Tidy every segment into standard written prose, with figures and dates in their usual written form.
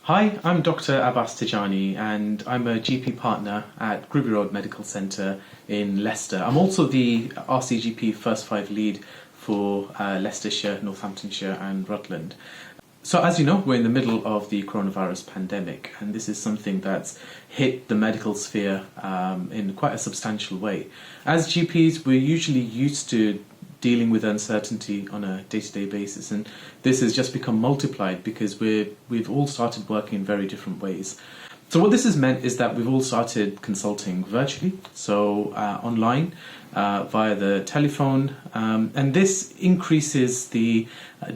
Hi, I'm Dr Abbas Tejani and I'm a GP partner at Gruby Road Medical Centre in Leicester. I'm also the Rcgp First 5 lead for Leicestershire, Northamptonshire and Rutland. So as you know, we're in the middle of the coronavirus pandemic, and this is something that's hit the medical sphere in quite a substantial way. As GPs, we're usually used to dealing with uncertainty on a day-to-day basis, and this has just become multiplied because we've all started working in very different ways. So what this has meant is that we've all started consulting virtually, so online, via the telephone, and this increases the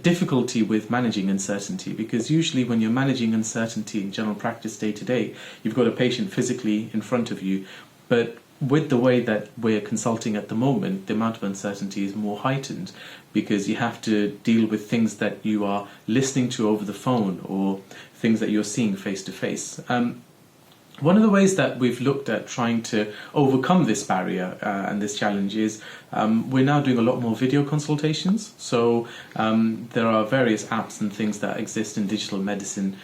difficulty with managing uncertainty, because usually when you're managing uncertainty in general practice day to day, you've got a patient physically in front of you, but with the way that we're consulting at the moment, the amount of uncertainty is more heightened because you have to deal with things that you are listening to over the phone or things that you're seeing face to face. One of the ways that we've looked at trying to overcome this barrier and this challenge is we're now doing a lot more video consultations. So there are various apps and things that exist in digital medicine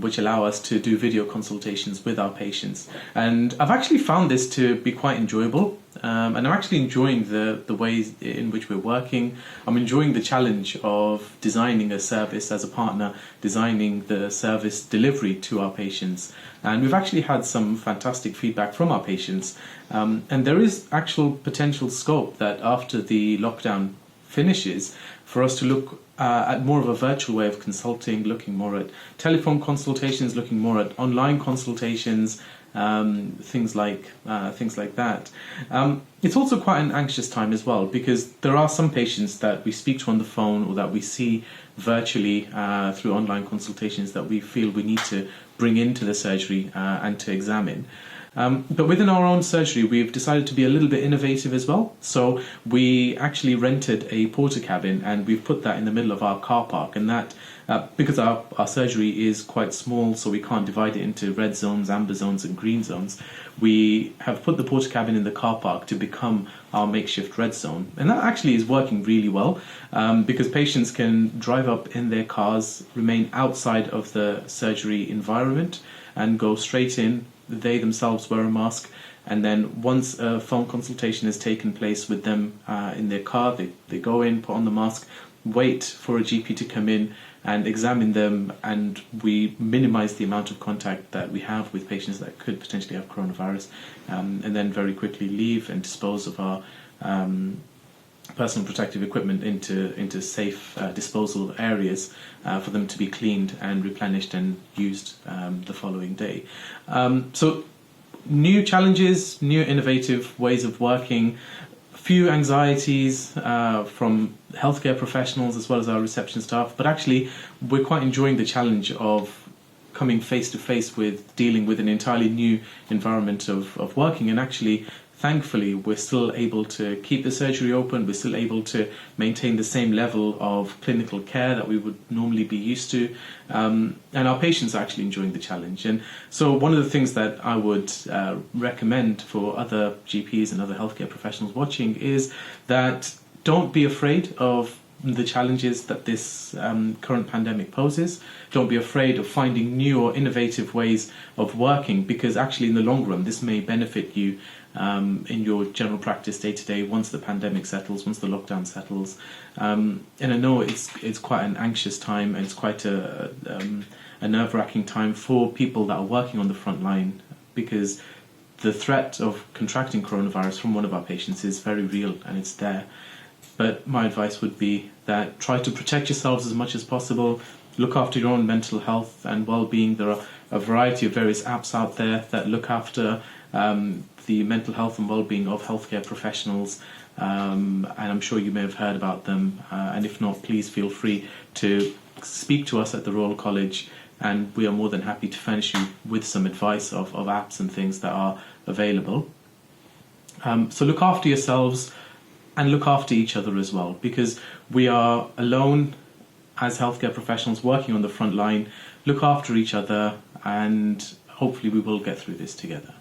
which allow us to do video consultations with our patients. And I've actually found this to be quite enjoyable. And I'm actually enjoying the ways in which we're working. I'm enjoying the challenge of designing a service as a partner, designing the service delivery to our patients. And we've actually had some fantastic feedback from our patients. And there is actual potential scope that after the lockdown finishes, for us to look at more of a virtual way of consulting, looking more at telephone consultations, looking more at online consultations, things like that. It's also quite an anxious time as well, because there are some patients that we speak to on the phone or that we see virtually through online consultations that we feel we need to bring into the surgery and to examine. But within our own surgery, we've decided to be a little bit innovative as well. So we actually rented a porter cabin and we've put that in the middle of our car park. And that, because our surgery is quite small, so we can't divide it into red zones, amber zones and green zones, we have put the porter cabin in the car park to become our makeshift red zone. And that actually is working really well because patients can drive up in their cars, remain outside of the surgery environment and go straight in. They themselves wear a mask, and then once a phone consultation has taken place with them in their car, they go in, put on the mask, wait for a GP to come in and examine them, and we minimize the amount of contact that we have with patients that could potentially have coronavirus, and then very quickly leave and dispose of our personal protective equipment into safe disposal areas for them to be cleaned and replenished and used the following day. So new challenges, new innovative ways of working, few anxieties from healthcare professionals as well as our reception staff, but actually we're quite enjoying the challenge of coming face to face with dealing with an entirely new environment of working. And actually, thankfully, we're still able to keep the surgery open, we're still able to maintain the same level of clinical care that we would normally be used to, and our patients are actually enjoying the challenge. And so one of the things that I would recommend for other GPs and other healthcare professionals watching is that don't be afraid of the challenges that this current pandemic poses. Don't be afraid of finding new or innovative ways of working, because actually in the long run this may benefit you in your general practice day to day once the pandemic settles, once the lockdown settles. And I know it's quite an anxious time, and it's quite a nerve-wracking time for people that are working on the front line, because the threat of contracting coronavirus from one of our patients is very real and it's there. But my advice would be that try to protect yourselves as much as possible, look after your own mental health and well-being. There are a variety of various apps out there that look after the mental health and well-being of healthcare professionals, and I'm sure you may have heard about them, and if not, please feel free to speak to us at the Royal College, and we are more than happy to furnish you with some advice of apps and things that are available. So look after yourselves and look after each other as well, because we are alone as healthcare professionals working on the front line. Look after each other, and hopefully we will get through this together.